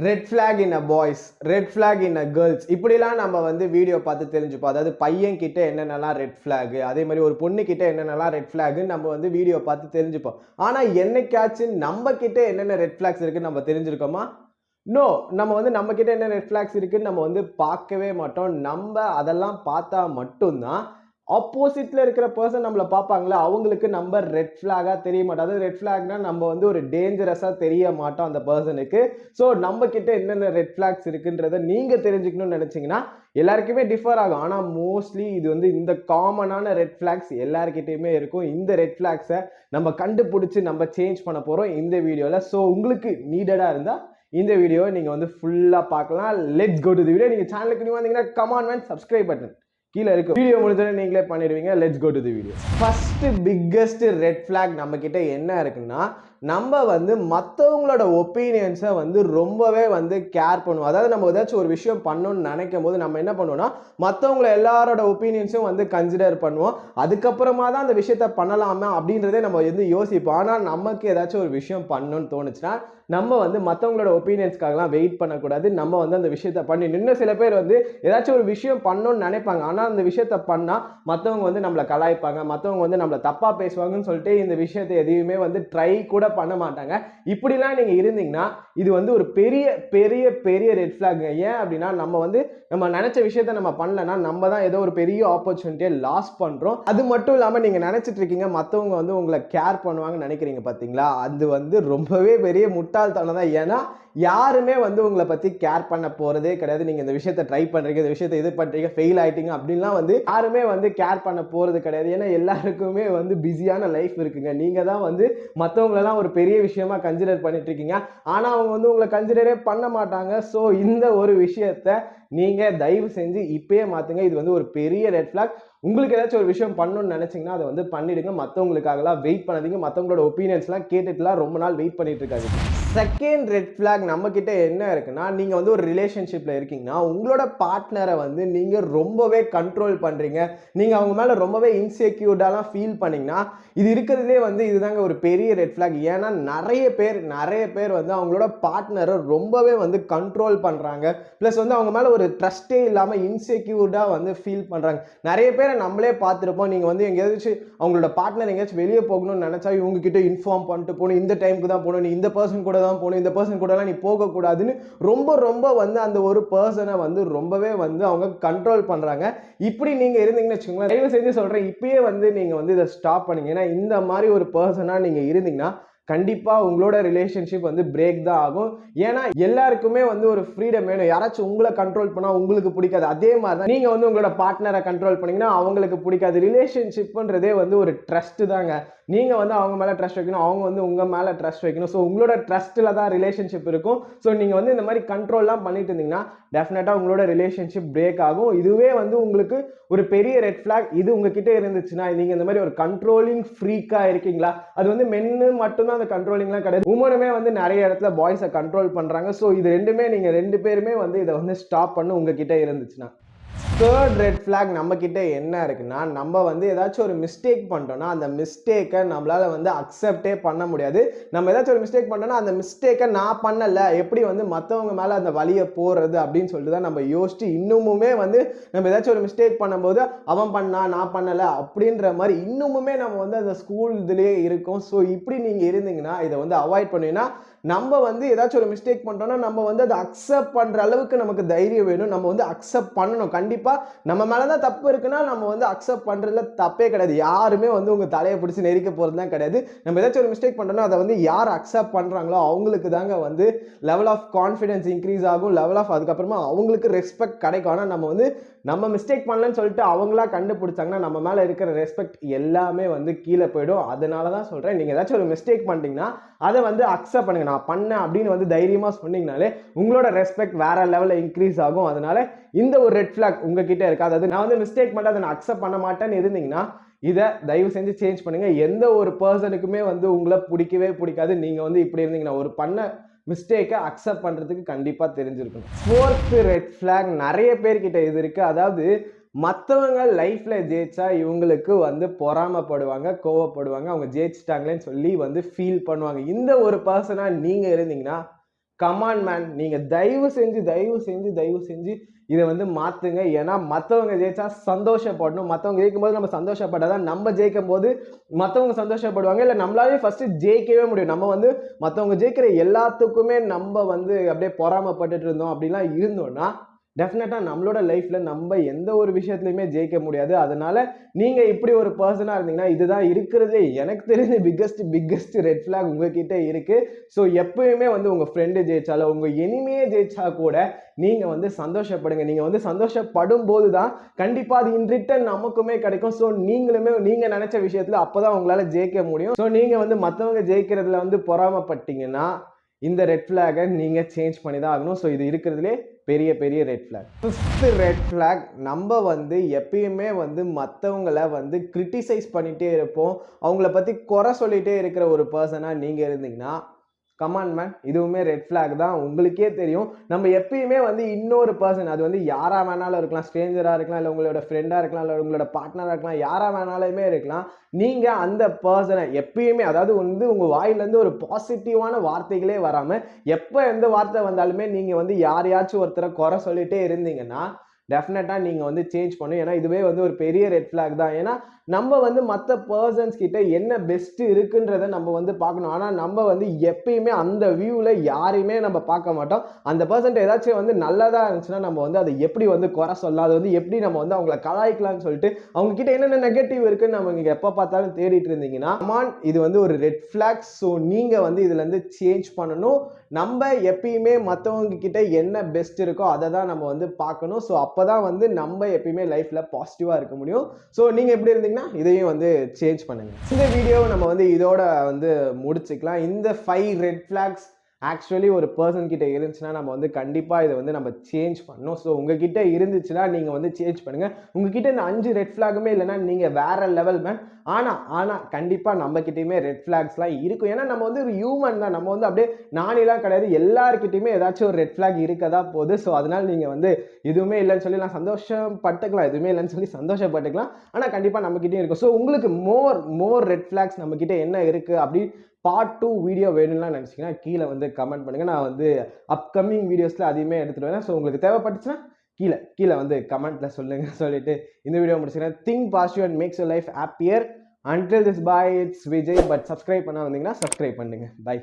Red flag இன் அ boys, red flag இன் அ girls, இப்படிலாம் நம்ம வந்து வீடியோ பார்த்து தெரிஞ்சுப்போம். அதாவது பையன் கிட்ட என்னென்னலாம் ரெட் ஃபிளாக், அதே மாதிரி ஒரு பொண்ணு கிட்ட என்னென்னலாம் ரெட் ஃபிளாக்னு நம்ம வந்து வீடியோ பார்த்து தெரிஞ்சுப்போம். ஆனா என்னைக்காச்சும் நம்ம கிட்ட என்னென்ன ரெட் ஃபிளாக்ஸ் இருக்குன்னு நம்ம தெரிஞ்சிருக்கோமா? நோ. நம்ம வந்து நம்ம கிட்ட என்ன ரெட் ஃபிளாக்ஸ் இருக்குன்னு நம்ம வந்து பார்க்கவே மாட்டோம். நம்ம அதெல்லாம் பார்த்தா மட்டும்தான் ஆப்போசிட்ல இருக்கிற பர்சன் நம்மள பார்ப்பாங்களா, அவங்களுக்கு நம்ம ரெட் ஃபிளாகா தெரிய மாட்டோம். அதாவது ரெட் ஃபிளாக்னா நம்ம வந்து ஒரு டேஞ்சரஸா தெரிய மாட்டோம் அந்த பர்சனுக்கு. ஸோ நம்ம கிட்ட என்னென்ன ரெட் ஃபிளாக்ஸ் இருக்குன்றத நீங்க தெரிஞ்சுக்கணும்னு நினைச்சீங்கன்னா எல்லாருக்குமே டிஃபர் ஆகும். ஆனா மோஸ்ட்லி இது வந்து இந்த காமனான ரெட் ஃபிளாக்ஸ் எல்லார்கிட்டயுமே இருக்கும். இந்த ரெட் ஃபிளாக்ஸை நம்ம கண்டுபிடிச்சு நம்ம சேஞ்ச் பண்ண போறோம் இந்த வீடியோல. ஸோ உங்களுக்கு நீடடா இருந்தா இந்த வீடியோவை நீங்க வந்து ஃபுல்லா பார்க்கலாம். Let's go to the video. நீங்க சேனலுக்கு நியூ வந்தீங்கன்னா come on man, subscribe button கீழே இருக்கு. வீடியோ முடிஞ்சோடனே நீங்களே பண்ணிடுவீங்க. Let's go to the video. First biggest red flag நம்ம கிட்ட என்ன இருக்குன்னா, நம்ம வந்து மற்றவங்களோட ஒப்பீனியன்ஸை வந்து ரொம்பவே வந்து கேர் பண்ணுவோம். அதாவது நம்ம ஏதாச்சும் ஒரு விஷயம் பண்ணணும்னு நினைக்கும் போது நம்ம என்ன பண்ணுவோம்னா, மற்றவங்கள எல்லாரோட ஒப்பீனியன்ஸும் வந்து கன்சிடர் பண்ணுவோம். அதுக்கப்புறமா தான் அந்த விஷயத்த பண்ணலாமா அப்படின்றதே நம்ம வந்து யோசிப்போம். ஆனால் நமக்கு ஏதாச்சும் ஒரு விஷயம் பண்ணணும்னு தோணுச்சுன்னா நம்ம வந்து மற்றவங்களோட ஒப்பீனியன்ஸ்க்காகலாம் வெயிட் பண்ணக்கூடாது. நம்ம வந்து அந்த விஷயத்த பண்ணி இன்னும் சில பேர் வந்து ஏதாச்சும் ஒரு விஷயம் பண்ணணும்னு நினைப்பாங்க. ஆனால் அந்த விஷயத்த பண்ணால் மற்றவங்க வந்து நம்மளை கலாய்ப்பாங்க, மற்றவங்க வந்து நம்மளை தப்பாக பேசுவாங்கன்னு சொல்லிட்டு இந்த விஷயத்தை எதையுமே வந்து ட்ரை கூட பண்ண மாட்டாங்க. இப்படிலாம் நீங்கள் இருந்தீங்கன்னா இது வந்து ஒரு பெரிய பெரிய பெரிய ரெட் ஃபிளாக். ஏன் அப்படின்னா நம்ம நினைச்ச விஷயத்த நம்ம பண்ணலன்னா நம்ம தான் ஏதோ ஒரு பெரிய ஆப்பர்ச்சுனிட்டியை லாஸ் பண்ணுறோம். அது மட்டும் இல்லாமல் நீங்கள் நினைச்சிட்டு இருக்கீங்க மற்றவங்க வந்து உங்களை கேர் பண்ணுவாங்கன்னு நினைக்கிறீங்க பார்த்தீங்களா, அது வந்து ரொம்பவே பெரிய முட்டாள்தனம் தான். ஏன்னா யாருமே வந்து உங்களை பற்றி கேர் பண்ண போகிறதே கிடையாது. நீங்கள் இந்த விஷயத்தை ட்ரை பண்ணுறீங்க, இந்த விஷயத்தை இது பண்ணுறீங்க, ஃபெயில் ஆகிட்டீங்க அப்படின்லாம் வந்து யாருமே வந்து கேர் பண்ண போகிறது கிடையாது. ஏன்னா எல்லாருக்குமே வந்து பிஸியான லைஃப் இருக்குங்க. நீங்கள் தான் வந்து மற்றவங்களெல்லாம் ஒரு பெரிய விஷயமா கன்சிடர் பண்ணிட்டு இருக்கீங்க. ஆனால் அவங்க வந்து உங்களை கன்சிடரே பண்ண மாட்டாங்க. ஸோ இந்த ஒரு விஷயத்தை நீங்கள் தயவு செஞ்சு இப்பயே மாற்றுங்க. இது வந்து ஒரு பெரிய ரெட் ஃபிளாக். உங்களுக்கு ஏதாச்சும் ஒரு விஷயம் பண்ணணும்னு நினைச்சீங்கன்னா அதை வந்து பண்ணிடுங்க. மற்றவங்களுக்காகலாம் வெயிட் பண்ணாதீங்க. மற்றவங்களோட ஒப்பீனியன்ஸ்லாம் கேட்டுட்டுலாம் ரொம்ப நாள் வெயிட் பண்ணிட்டு இருக்காங்க. செகண்ட் ரெட் ஃபிளாக் நம்ம கிட்ட என்ன இருக்குன்னா, நீங்க வந்து ஒரு ரிலேஷன்ஷிப்ல இருக்கீங்கன்னா உங்களோட பார்ட்னரை வந்து நீங்க ரொம்பவே கண்ட்ரோல் பண்றீங்க, நீங்க அவங்க மேல ரொம்பவே இன்செக்யூர்டாலாம் ஃபீல் பண்ணீங்கன்னா இது இருக்கிறதுலே வந்து இதுதாங்க ஒரு பெரிய ரெட் ஃபிளாக். ஏன்னா நிறைய பேர் வந்து அவங்களோட பார்ட்னரை ரொம்பவே வந்து கண்ட்ரோல் பண்றாங்க. பிளஸ் வந்து அவங்க மேல ஒரு ட்ரஸ்டே இல்லாம இன்செக்யூர்டா வந்து ஃபீல் பண்றாங்க. நிறைய பேரை நம்மளே பார்த்துருப்போம். நீங்க வந்து எங்கேயாச்சும் அவங்களோட பார்ட்னர் எங்கேயாச்சும் வெளியே போகணும்னு நினைச்சா இவங்க கிட்ட இன்ஃபார்ம் பண்ணிட்டு போகணும், இந்த டைமுக்கு தான் போகணும், நீ இந்த பர்சன் கூட தான் போகணும், இந்த பர்சன் கூடலாம் நீ போகக்கூடாதுன்னு ரொம்ப வந்து அந்த ஒரு பர்சனை வந்து ரொம்பவே வந்து அவங்க கண்ட்ரோல் பண்றாங்க. இப்படி நீங்க இருந்தீங்கன்னு வச்சுக்கோங்களேன், தயவு செஞ்சு சொல்றேன் இப்பயே வந்து நீங்க வந்து இதை ஸ்டாப் பண்ணீங்க. ஏன்னா இந்த மாதிரி ஒரு பர்சனா நீங்க இருந்தீங்கன்னா கண்டிப்பா உங்களோட ரிலேஷன்ஷிப் வந்து பிரேக் தான் ஆகும். ஏன்னா எல்லாருக்குமே வந்து ஒரு ஃப்ரீடம் வேணும். யாராச்சும் உங்களை கண்ட்ரோல் பண்ணா உங்களுக்கு பிடிக்காது. அதே மாதிரி தான் நீங்க வந்து உங்களோட பார்ட்னரை கண்ட்ரோல் பண்ணீங்கன்னா அவங்களுக்கு பிடிக்காது. ரிலேஷன்ஷிப்ன்றதே வந்து ஒரு ட்ரஸ்ட் தாங்க. நீங்க வந்து அவங்க மேல ட்ரஸ்ட் வைக்கணும், அவங்க வந்து உங்க மேல ட்ரஸ்ட் வைக்கணும். ஸோ உங்களோட ட்ரஸ்ட்ல தான் ரிலேஷன்ஷிப் இருக்கும். ஸோ நீங்க வந்து இந்த மாதிரி கண்ட்ரோல்லாம் பண்ணிட்டு இருந்தீங்கன்னா டெஃபினட்டா உங்களோட ரிலேஷன்ஷிப் பிரேக் ஆகும். இதுவே வந்து உங்களுக்கு ஒரு பெரிய ரெட் ஃபிளாக். இது உங்ககிட்ட இருந்துச்சுன்னா, நீங்க இந்த மாதிரி ஒரு கண்ட்ரோலிங் ஃப்ரீக்கா இருக்கீங்களா, அது வந்து மென்னு மட்டும்தான் அந்த கண்ட்ரோலிங்லாம் கிடையாது, உமனுமே வந்து நிறைய இடத்துல பாய்ஸை கண்ட்ரோல் பண்றாங்க. ஸோ இது ரெண்டுமே நீங்க ரெண்டு பேருமே வந்து இதை வந்து ஸ்டாப் பண்ண உங்ககிட்ட இருந்துச்சுன்னா. தேர்ட் ரெட் ஃபிளாக் நம்ம கிட்ட என்ன இருக்குன்னா, நம்ம வந்து ஏதாச்சும் ஒரு மிஸ்டேக் பண்ணிட்டோம்னா அந்த மிஸ்டேக்கை நம்மளால வந்து அக்செப்டே பண்ண முடியாது. நம்ம ஏதாச்சும் ஒரு மிஸ்டேக் பண்ணோம்னா அந்த மிஸ்டேக்கை நான் பண்ணல, எப்படி வந்து மற்றவங்க மேல அந்த வழியை போறது அப்படின்னு சொல்லிட்டு தான் நம்ம யோசிச்சு இன்னுமுமே வந்து நம்ம ஏதாச்சும் ஒரு மிஸ்டேக் பண்ணும்போது அவன் பண்ணா நான் பண்ணல அப்படின்ற மாதிரி இன்னுமுமே நம்ம வந்து அந்த ஸ்கூல் இதுலயே இருக்கோம். ஸோ இப்படி நீங்க இருந்தீங்கன்னா இதை வந்து அவாய்ட் பண்ணீங்கன்னா, நம்ம வந்து ஏதாச்சும் ஒரு மிஸ்டேக் பண்ணிட்டோம்னா நம்ம வந்து அதை அக்செப்ட் பண்ற அளவுக்கு நமக்கு தைரியம் வேணும். நம்ம வந்து அக்செப்ட் பண்ணணும். கண்டிப்பா நம்ம மேலதான் தப்பு இருக்குன்னா நம்ம வந்து அக்செப்ட் பண்றதுல தப்பே கிடையாது. யாருமே வந்து உங்க தலையை பிடிச்சி நெரிக்க போறதுதான் கிடையாது. நம்ம ஏதாச்சும் ஒரு மிஸ்டேக் பண்றோம்னா அதை வந்து யார் அக்செப்ட் பண்றாங்களோ அவங்களுக்கு தாங்க வந்து லெவல் ஆஃப் கான்ஃபிடன்ஸ் இன்க்ரீஸ் ஆகும். லெவல் ஆஃப் அதுக்கப்புறமா அவங்களுக்கு ரெஸ்பெக்ட் கிடைக்கும். ஆனால் நம்ம மிஸ்டேக் பண்ணலன்னு சொல்லிட்டு அவங்களா கண்டுபிடிச்சாங்கன்னா நம்ம மேல இருக்கிற ரெஸ்பெக்ட் எல்லாமே வந்து கீழே போயிடும். அதனாலதான் சொல்றேன், நீங்க ஏதாச்சும் ஒரு மிஸ்டேக் பண்ணிட்டீங்கன்னா அதை வந்து அக்செப்ட் பண்ணுங்க. நான் பண்ணேன் அப்படின்னு வந்து தைரியமா சொன்னீங்கனாலே உங்களோட ரெஸ்பெக்ட் வேற லெவல்ல இன்க்ரீஸ் ஆகும். அதனால இந்த ஒரு ரெட் ஃபிளாக் உங்ககிட்ட இருக்கு, அதாவது நான் வந்து மிஸ்டேக் பண்ணி அதை நான் அக்செப்ட் பண்ண மாட்டேன்னு இருந்தீங்கன்னா இதை தயவு செஞ்சு சேஞ்ச் பண்ணுங்க. எந்த ஒரு பர்சனுக்குமே வந்து உங்களை பிடிக்கவே பிடிக்காது. நீங்க வந்து இப்படி இருந்தீங்கன்னா ஒரு பண்ண மிஸ்டேக்கை அக்செப்ட் பண்றதுக்கு கண்டிப்பா தெரிஞ்சிருக்கணும். ஃபோர்த் ரெட் ஃபிளாக் நிறைய பேர்கிட்ட இது இருக்கு. அதாவது மற்றவங்க லைஃப்ல ஜெயிச்சா இவங்களுக்கு வந்து பொறாமப்படுவாங்க, கோவப்படுவாங்க, அவங்க ஜெயிச்சிட்டாங்களேன்னு சொல்லி வந்து ஃபீல் பண்ணுவாங்க. இந்த ஒரு பர்சனா நீங்க இருந்தீங்கன்னா கமான் மேன், நீங்க தயவு செஞ்சு இதை வந்து மாத்துங்க. ஏன்னா மற்றவங்க ஜெயிச்சா சந்தோஷப்படணும். மற்றவங்க ஜெயிக்கும் போது நம்ம சந்தோஷப்பட்டாதான் நம்ம ஜெயிக்கும் போது மற்றவங்க சந்தோஷப்படுவாங்க. இல்லை நம்மளாலே ஃபர்ஸ்ட் ஜெயிக்கவே முடியும். நம்ம வந்து மற்றவங்க ஜெயிக்கிற எல்லாத்துக்குமே நம்ம வந்து அப்படியே பொறாமப்பட்டுட்டு இருந்தோம் அப்படிலாம் இருந்தோம்னா டெஃபினட்டா நம்மளோட லைஃப்ல நம்ம எந்த ஒரு விஷயத்துலையுமே ஜெயிக்க முடியாது. அதனால நீங்க இப்படி ஒரு பர்சனா இருந்தீங்கன்னா இதுதான் இருக்கிறதுலே எனக்கு தெரிஞ்ச பிக்கஸ்ட் ரெட் ஃபிளாக் உங்ககிட்ட இருக்கு. ஸோ எப்பயுமே வந்து உங்க ஃப்ரெண்டு ஜெயிச்சாலோ உங்க எனிமையே ஜெயிச்சா கூட நீங்க வந்து சந்தோஷப்படுங்க. நீங்க வந்து சந்தோஷப்படும் போதுதான் கண்டிப்பா அது இன் ரிட்டர்ன் நமக்குமே கிடைக்கும். ஸோ நீங்க நினைச்ச விஷயத்துல அப்பதான் உங்களால ஜெயிக்க முடியும். ஸோ நீங்க வந்து மற்றவங்க ஜெயிக்கிறதுல வந்து பொறாமப்பட்டீங்கன்னா இந்த ரெட் ஃபிளாகை நீங்க சேஞ்ச் பண்ணி தான் ஆகணும். ஸோ இது இருக்கிறதுலே பெரிய red flag. Fifth red flag, நம்ம வந்து எப்பயுமே வந்து மற்றவங்களை வந்து கிரிட்டிசைஸ் பண்ணிட்டே இருப்போம். அவங்கள பத்தி குறை சொல்லிட்டே இருக்கிற ஒரு பர்சனா நீங்க இருந்தீங்கன்னா கமான் மேன், இதுவுமே ரெட் ஃபிளாக் தான். உங்களுக்கே தெரியும் நம்ம எப்பயுமே வந்து இன்னொரு பர்சன், அது வந்து யாரா வேணாலும் இருக்கலாம், ஸ்ட்ரேஞ்சரா இருக்கலாம், இல்லை உங்களோட ஃப்ரெண்டா இருக்கலாம், இல்லை உங்களோட பார்ட்னரா இருக்கலாம், யாரா வேணாலுமே இருக்கலாம். நீங்க அந்த பர்சனை எப்பயுமே, அதாவது வந்து உங்க வாயிலிருந்து ஒரு பாசிட்டிவான வார்த்தைகளே வராம எப்ப எந்த வார்த்தை வந்தாலுமே நீங்க வந்து யாரையாச்சும் ஒருத்தரை குறை சொல்லிட்டே இருந்தீங்கன்னா டெஃபினட்டா நீங்க வந்து சேஞ்ச் பண்ணும். ஏன்னா இதுவே வந்து ஒரு பெரிய ரெட் ஃபிளாக் தான். ஏன்னா நம்ம வந்து மற்ற பர்சன்ஸ் கிட்ட என்ன பெஸ்ட் இருக்குன்றத நம்ம வந்து பார்க்கணும். ஆனா நம்ம வந்து எப்பயுமே அந்த வியூல யாரையுமே நம்ம பார்க்க மாட்டோம். அந்த பர்சன்ட் ஏதாச்சும் வந்து நல்லதா இருந்துச்சுன்னா நம்ம வந்து அதை எப்படி வந்து குறை சொல்லலாம், அது வந்து எப்படி நம்ம வந்து அவங்கள கலாய்க்கலாம்னு சொல்லிட்டு அவங்க கிட்ட என்னென்ன நெகட்டிவ் இருக்குன்னு நம்ம இங்க எப்ப பார்த்தாலும் தேடிட்டு இருந்தீங்கன்னா கமான், இது வந்து ஒரு ரெட் ஃபிளாக். ஸோ நீங்க வந்து இதுல இருந்து சேஞ்ச் பண்ணணும். நம்ம எப்பயுமே மற்றவங்க கிட்ட என்ன பெஸ்ட் இருக்கோ அதை தான் நம்ம வந்து பார்க்கணும். ஸோ அப்போதான் வந்து நம்ம எப்பயுமே லைஃப்ல பாசிட்டிவா இருக்க முடியும். ஸோ நீங்க எப்படி இருந்தீங்கன்னா இதையும் வந்து சேஞ்ச் பண்ணுங்க. இந்த வீடியோவை நம்ம வந்து இதோட வந்து முடிச்சுக்கலாம். இந்த 5 ரெட் ஃபிளாக்ஸ் ஆக்சுவலி ஒரு பர்சன் கிட்ட இருந்துச்சுன்னா நம்ம வந்து கண்டிப்பா இதை வந்து நம்ம சேஞ்ச் பண்ணணும். ஸோ உங்ககிட்ட இருந்துச்சுன்னா நீங்க வந்து சேஞ்ச் பண்ணுங்க. உங்ககிட்ட இந்த 5 ரெட் ஃபிளாகுமே இல்லைன்னா நீங்க வேற லெவல் மேன். ஆனா கண்டிப்பா நம்ம கிட்டயுமே ரெட் ஃபிளாக்ஸ்லாம் இருக்கும். ஏன்னா நம்ம வந்து ஒரு ஹியூமன் தான். நம்ம வந்து அப்படியே நானிலாம் கிடையாது. எல்லாருக்கிட்டையுமே ஏதாச்சும் ஒரு ரெட் ஃபிளாக் இருக்கதா போகுது. ஸோ அதனால நீங்க வந்து எதுவுமே இல்லைன்னு சொல்லி நான் சந்தோஷப்பட்டுக்கலாம், எதுவுமே இல்லைன்னு சொல்லி சந்தோஷப்பட்டுக்கலாம். ஆனா கண்டிப்பா நம்ம கிட்டயும் இருக்கும். ஸோ உங்களுக்கு மோர் ரெட் ஃபிளாக்ஸ் நம்ம கிட்ட என்ன இருக்கு அப்படி பார்ட் 2 வீடியோ வேணும்லாம் நினைச்சீங்கன்னா கீழே வந்து கமெண்ட் பண்ணுங்க. நான் வந்து அப்கமிங் வீடியோஸ்ல அதையுமே எடுத்துட்டு வரேன். ஸோ உங்களுக்கு தேவைப்பட்டுச்சுன்னா கீழே வந்து கமெண்ட்ல சொல்லுங்க. சொல்லிட்டு இந்த வீடியோ முடிச்சுக்கிறேன். Think positive and maths your life happier. Until this, bye, it's Vijay. But subscribe பண்ணா வந்தீங்கன்னா subscribe பண்ணுங்க. Bye.